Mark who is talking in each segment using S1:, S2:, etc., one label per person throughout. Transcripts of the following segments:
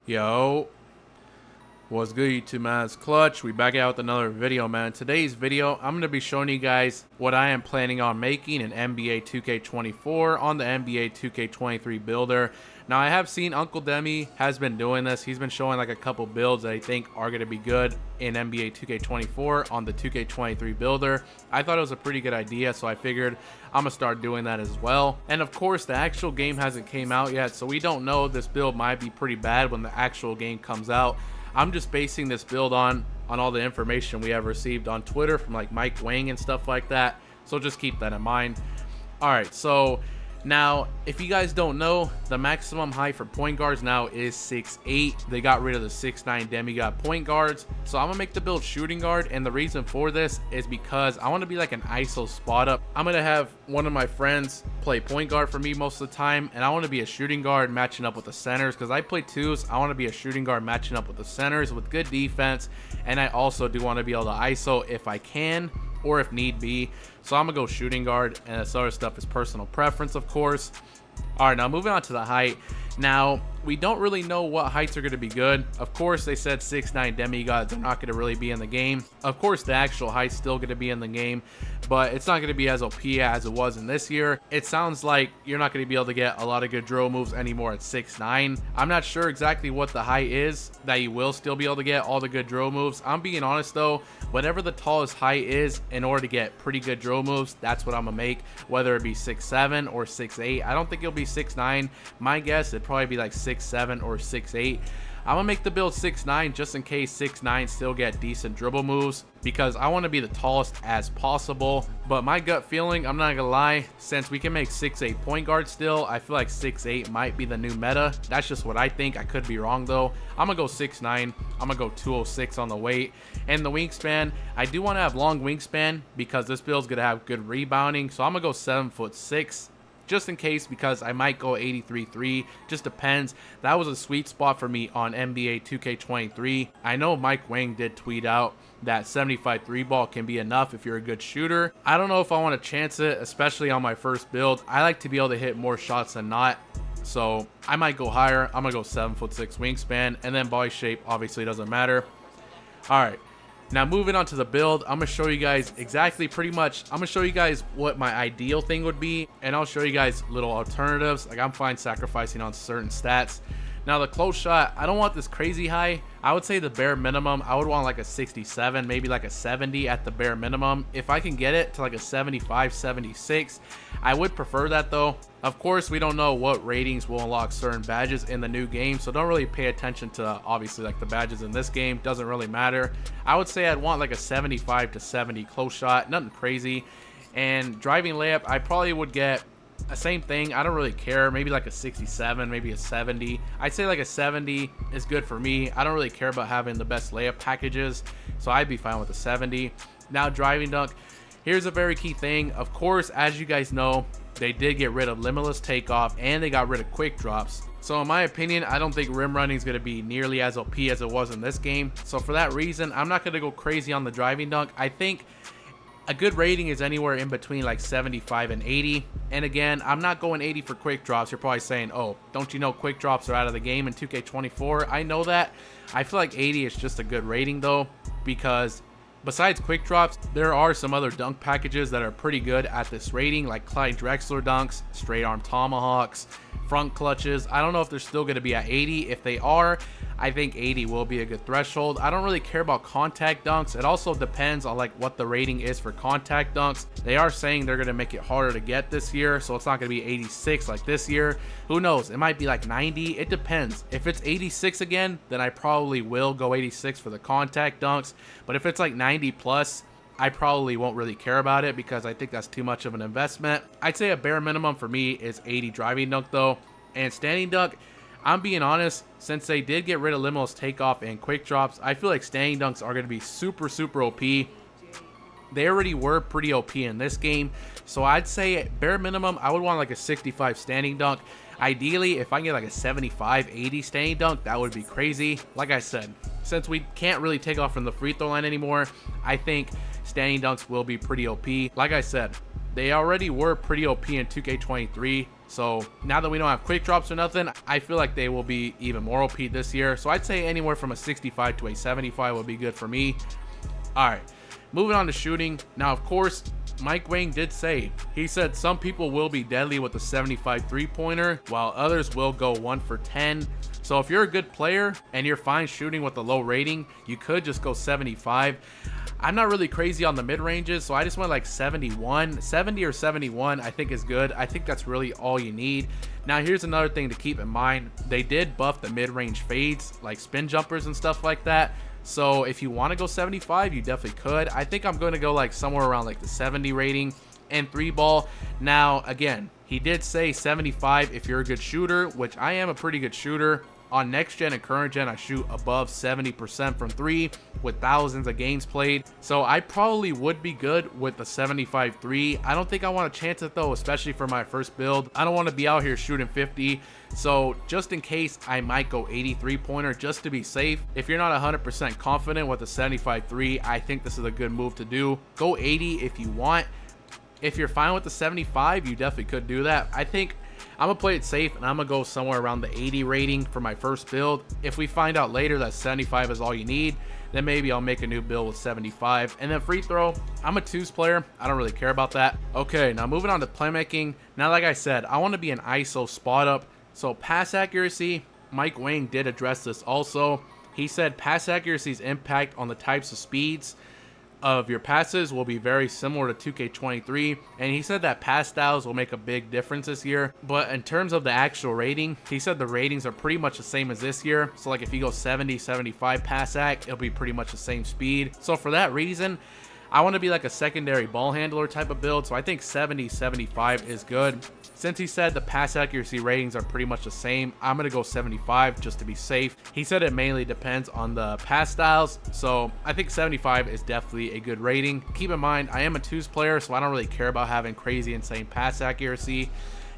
S1: Yo, what's good YouTube, man? It's Clutch. We back out with another video, man. Today's video, I'm going to be showing you guys what I am planning on making in NBA 2K24 on the NBA 2K23 builder. Now, I have seen Uncle Demi has been doing this. He's been showing like a couple builds that I think are going to be good in NBA 2K24 on the 2K23 builder. I thought it was a pretty good idea, so I figured I'm gonna start doing that as well. And of course, the actual game hasn't came out yet, so we don't know. This build might be pretty bad when the actual game comes out. I'm just basing this build on all the information we have received on Twitter from like Mike Wang and stuff like that, so just keep that in mind. All right, so now, if you guys don't know, the maximum height for point guards now is 6'8". They got rid of the 6'9" Demigod point guards. So I'm going to make the build shooting guard. And the reason for this is because I want to be like an ISO spot up. I'm going to have one of my friends play point guard for me most of the time. And I want to be a shooting guard matching up with the centers. Because I play twos, I want to be a shooting guard matching up with the centers with good defense. And I also do want to be able to ISO if I can, or if need be. So I'm gonna go shooting guard, and this other stuff is personal preference, of course. All right, now moving on to the height. Now, we don't really know what heights are going to be good. Of course, they said 6'9" demigods are not going to really be in the game. Of course, the actual height's still going to be in the game, but it's not going to be as OP as it was in this year. It sounds like you're not going to be able to get a lot of good drill moves anymore at 6'9". I'm not sure exactly what the height is that you will still be able to get all the good drill moves. I'm being honest though, whatever the tallest height is, in order to get pretty good drill moves, that's what I'm going to make, whether it be 6'7" or 6'8". I don't think it'll be 6'9". My guess, it'd probably be like 6'7" or 6'8". I'm gonna make the build 6'9" just in case 6'9" still get decent dribble moves, because I want to be the tallest as possible. But my gut feeling, I'm not gonna lie, since we can make 6'8" point guard still, I feel like 6'8" might be the new meta. That's just what I think. I could be wrong though. I'm gonna go 6'9". I'm gonna go 206 on the weight. And the wingspan, I do want to have long wingspan because this build's gonna have good rebounding, so I'm gonna go 7'6". Just in case, because I might go 83-3, just depends. That was a sweet spot for me on NBA 2K23. I know Mike Wang did tweet out that 75 3-ball can be enough if you're a good shooter. I don't know if I want to chance it, especially on my first build. I like to be able to hit more shots than not, so I might go higher. I'm gonna go 7'6" wingspan, and then body shape obviously doesn't matter. All right. Now moving on to the build, I'm going to show you guys exactly I'm going to show you guys what my ideal thing would be, and I'll show you guys little alternatives. Like, I'm fine sacrificing on certain stats. Now the close shot, I don't want this crazy high. I would say the bare minimum, I would want like a 67, maybe like a 70 at the bare minimum. If I can get it to like a 75, 76, I would prefer that though. Of course, we don't know what ratings will unlock certain badges in the new game, so don't really pay attention to obviously like the badges in this game. Doesn't really matter. I would say I'd want like a 75 to 70 close shot, nothing crazy. And driving layup, I probably would get the same thing. I don't really care. Maybe like a 67, maybe a 70. I'd say like a 70 is good for me. I don't really care about having the best layup packages, so I'd be fine with a 70. Now driving dunk, here's a very key thing. Of course, as you guys know, they did get rid of limitless takeoff and they got rid of quick drops. So in my opinion, I don't think rim running is going to be nearly as OP as it was in this game. So for that reason, I'm not going to go crazy on the driving dunk. I think a good rating is anywhere in between like 75 and 80. And again, I'm not going 80 for quick drops. You're probably saying, oh, don't you know quick drops are out of the game in 2K24? I know that. I feel like 80 is just a good rating though, because besides quick drops, there are some other dunk packages that are pretty good at this rating, like Clyde Drexler dunks, straight arm tomahawks, front clutches. I don't know if they're still going to be at 80. If they are, I think 80 will be a good threshold. I don't really care about contact dunks. It also depends on like what the rating is for contact dunks. They are saying they're going to make it harder to get this year, so it's not going to be 86 like this year. Who knows? It might be like 90. It depends. If it's 86 again, then I probably will go 86 for the contact dunks. But if it's like 90 plus, I probably won't really care about it because I think that's too much of an investment. I'd say a bare minimum for me is 80 driving dunk though. And standing dunk, I'm being honest, since they did get rid of limitless takeoff and quick drops, I feel like standing dunks are going to be super OP. They already were pretty OP in this game, so I'd say bare minimum, I would want like a 65 standing dunk. Ideally, if I can get like a 75, 80 standing dunk, that would be crazy. Like I said, since we can't really take off from the free throw line anymore, I think standing dunks will be pretty OP. Like I said, they already were pretty OP in 2K23. So now that we don't have quick drops or nothing, I feel like they will be even more OP this year. So I'd say anywhere from a 65 to a 75 would be good for me. All right, moving on to shooting. Now, of course, Mike Wang did say, he said some people will be deadly with the 75 3-pointer, while others will go 1 for 10. So if you're a good player and you're fine shooting with a low rating, you could just go 75. I'm not really crazy on the mid ranges, so I just went like 71. 70 or 71 I think is good. I think that's really all you need. Now here's another thing to keep in mind. They did buff the mid range fades, like spin jumpers and stuff like that. So if you want to go 75, you definitely could. I think I'm going to go like somewhere around like the 70 rating and 3-ball. Now again, he did say 75 if you're a good shooter, which I am a pretty good shooter. On next gen and current gen, I shoot above 70% from 3 with thousands of games played. So I probably would be good with the 75 3. I don't think I want to chance it though, especially for my first build. I don't want to be out here shooting 50. So just in case, I might go 83 pointer just to be safe. If you're not 100% confident with the 75 3, I think this is a good move to do. Go 80 if you want. If you're fine with the 75, you definitely could do that. I think I'm gonna play it safe and I'm gonna go somewhere around the 80 rating for my first build. If we find out later that 75 is all you need, then maybe I'll make a new build with 75. And then free throw, I'm a 2s player. I don't really care about that. Okay, now moving on to playmaking. Now, like I said, I want to be an ISO spot up. So pass accuracy, Mike Wang did address this also. He said pass accuracy's impact on the types of speeds of your passes will be very similar to 2K23, and he said that pass styles will make a big difference this year. But in terms of the actual rating, he said the ratings are pretty much the same as this year. So like if you go 70 75 pass ac, it'll be pretty much the same speed. So for that reason, I want to be like a secondary ball handler type of build, so I think 70 75 is good. Since he said the pass accuracy ratings are pretty much the same, I'm going to go 75 just to be safe. He said it mainly depends on the pass styles, so I think 75 is definitely a good rating. Keep in mind, I am a 2s player, so I don't really care about having crazy insane pass accuracy.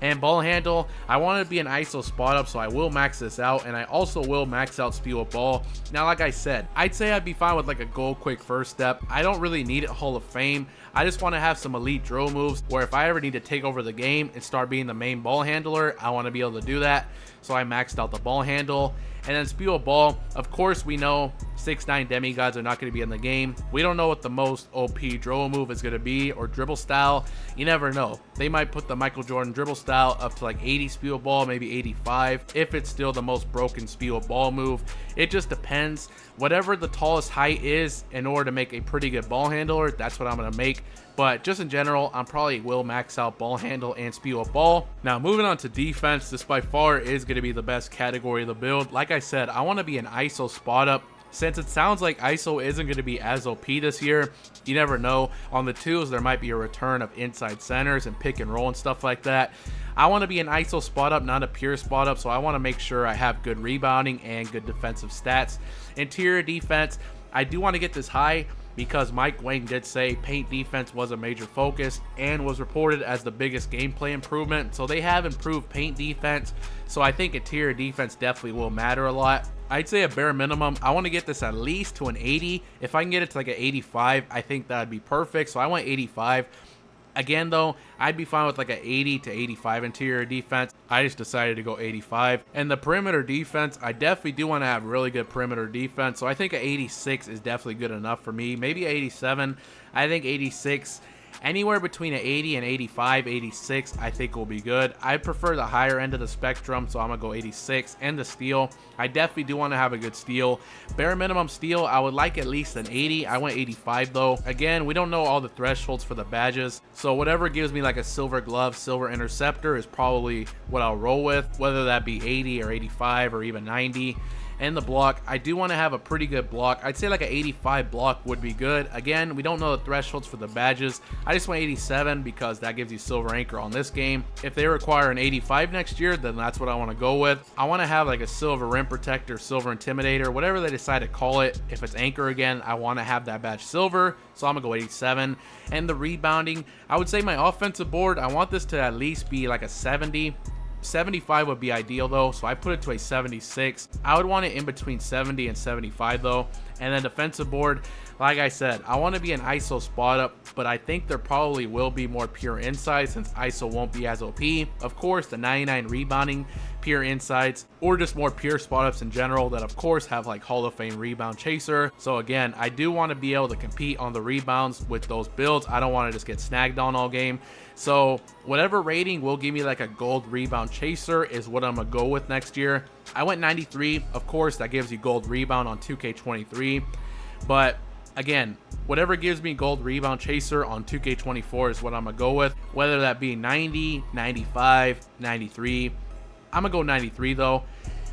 S1: And ball handle, I want to be an ISO spot up, so I will max this out, and I also will max out speed with ball. Now, like I said, I'd say I'd be fine with like a goal quick first step. I don't really need it Hall of Fame. I just want to have some elite drill moves where if I ever need to take over the game and start being the main ball handler, I want to be able to do that. So I maxed out the ball handle. And then speed with ball, of course we know 6'9" demigods are not going to be in the game. We don't know what the most OP dribble move is going to be, or dribble style. You never know. They might put the Michael Jordan dribble style up to like 80 speed with ball, maybe 85, if it's still the most broken speed with ball move. It just depends. Whatever the tallest height is, in order to make a pretty good ball handler, that's what I'm going to make. But just in general, I probably will max out ball handle and speed with ball. Now moving on to defense, this by far is going to be the best category of the build. Like I said, I want to be an ISO spot up. Since it sounds like ISO isn't going to be as OP this year, you never know. On the 2s, there might be a return of inside centers and pick and roll and stuff like that. I want to be an ISO spot up, not a pure spot up, so I want to make sure I have good rebounding and good defensive stats. Interior defense, I do want to get this high, because Mike Wang did say paint defense was a major focus and was reported as the biggest gameplay improvement. So they have improved paint defense. So I think interior defense definitely will matter a lot. I'd say a bare minimum, I want to get this at least to an 80. If I can get it to like an 85, I think that'd be perfect. So I want 85. Again though, I'd be fine with like an 80 to 85 interior defense. I just decided to go 85. And the perimeter defense, I definitely do want to have really good perimeter defense. So I think an 86 is definitely good enough for me. Maybe 87. I think 86, anywhere between an 80 and 85, 86, I think will be good. I prefer the higher end of the spectrum, so I'm going to go 86. And the steal, I definitely do want to have a good steal. Bare minimum steal, I would like at least an 80. I went 85 though. Again, we don't know all the thresholds for the badges, so whatever gives me like a silver glove, silver interceptor is probably what I'll roll with, whether that be 80 or 85 or even 90. And the block, I do want to have a pretty good block. I'd say like an 85 block would be good. Again, we don't know the thresholds for the badges. I just went 87 because that gives you silver anchor on this game. If they require an 85 next year, then that's what I want to go with. I want to have like a silver rim protector, silver intimidator, whatever they decide to call it. If it's anchor again, I want to have that badge silver, so I'm gonna go 87. And the rebounding, I would say my offensive board, I want this to at least be like a 70. 75 would be ideal though, so I put it to a 76. I would want it in between 70 and 75 though. And then defensive board, like I said, I want to be an ISO spot up, but I think there probably will be more pure insides since ISO won't be as OP. Of course, the 99 rebounding pure insides, or just more pure spot ups in general that of course have like Hall of Fame rebound chaser. So again, I do want to be able to compete on the rebounds with those builds. I don't want to just get snagged on all game. So whatever rating will give me like a gold rebound chaser is what I'm gonna go with next year. I went 93. Of course, that gives you gold rebound on 2K23, but again, whatever gives me gold rebound chaser on 2K24 is what I'm gonna go with, whether that be 90, 95, 93. I'm gonna go 93 though.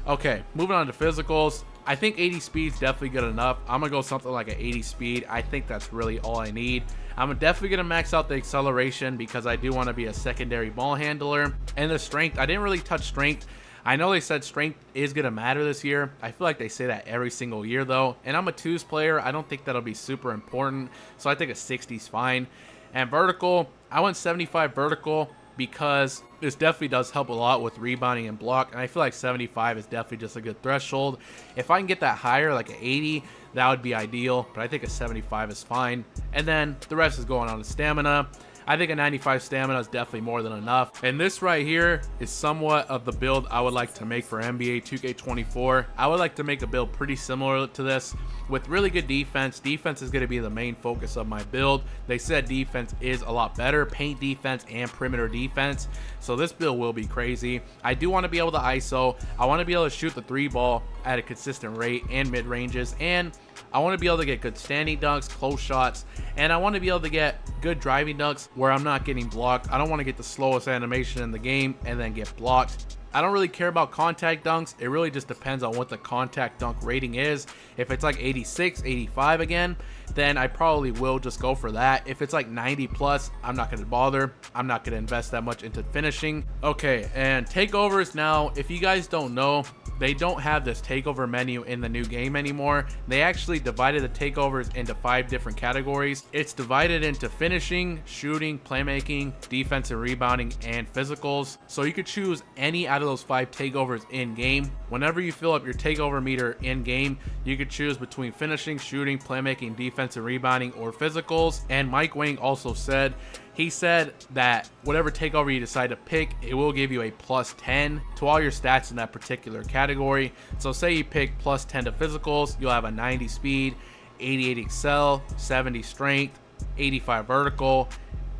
S1: Okay, moving on to physicals. I think 80 speed is definitely good enough. I'm gonna go something like an 80 speed. I think that's really all I need. I'm definitely gonna max out the acceleration because I do want to be a secondary ball handler. And the strength, I didn't really touch strength. I know they said strength is going to matter this year. I feel like they say that every single year though. And I'm a 2s player. I don't think that'll be super important. So I think a 60 is fine. And vertical, I went 75 vertical because this definitely does help a lot with rebounding and block. And I feel like 75 is definitely just a good threshold. If I can get that higher, like an 80, that would be ideal. But I think a 75 is fine. And then the rest is going on to stamina. I think a 95 stamina is definitely more than enough. And this right here is somewhat of the build I would like to make for NBA 2K24. I would like to make a build pretty similar to this with really good defense. Defense is going to be the main focus of my build. They said defense is a lot better, paint defense and perimeter defense. So this build will be crazy. I do want to be able to ISO. I want to be able to shoot the 3 ball at a consistent rate and mid ranges, and I want to be able to get good standing dunks, close shots, and I want to be able to get good driving dunks where I'm not getting blocked. I don't want to get the slowest animation in the game and then get blocked. I don't really care about contact dunks. It really just depends on what the contact dunk rating is. If it's like 86, 85 again, then I probably will just go for that. If it's like 90 plus, I'm not going to bother. I'm not going to invest that much into finishing. Okay, and takeovers now, if you guys don't know, they don't have this takeover menu in the new game anymore. They actually divided the takeovers into 5 different categories. It's divided into finishing, shooting, playmaking, defense and rebounding, and physicals. So you could choose any out of those 5 takeovers in game. Whenever you fill up your takeover meter in game, you could choose between finishing, shooting, playmaking, defense and rebounding, or physicals. And Mike Wang also said, he said that whatever takeover you decide to pick, it will give you a plus 10 to all your stats in that particular category. So say you pick plus 10 to physicals, you'll have a 90 speed, 88 excel, 70 strength, 85 vertical,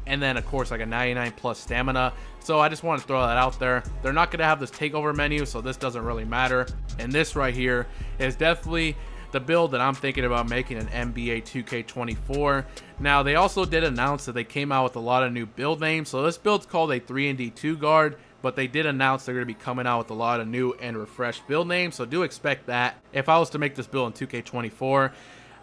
S1: and then of course like a 99 plus stamina. So I just want to throw that out there. They're not going to have this takeover menu, so this doesn't really matter. And this right here is definitely the build that I'm thinking about making in NBA 2K24. Now they also did announce that they came out with a lot of new build names. So this build's called a 3&D2 guard, but they did announce they're going to be coming out with a lot of new and refreshed build names. So do expect that. If I was to make this build in 2K24,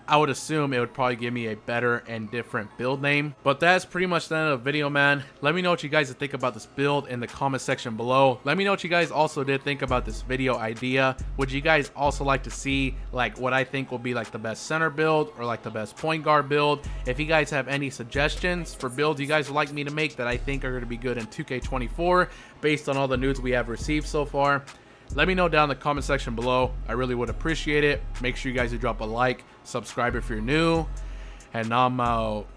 S1: I would assume it would probably give me a better and different build name. But that's pretty much the end of the video, man. Let me know what you guys think about this build in the comment section below. Let me know what you guys also did think about this video idea. Would you guys also like to see like what I think will be like the best center build or like the best point guard build? If you guys have any suggestions for builds you guys would like me to make that I think are going to be good in 2K24 based on all the news we have received so far, let me know down in the comment section below. I really would appreciate it. Make sure you guys do drop a like, subscribe if you're new, and I'm out.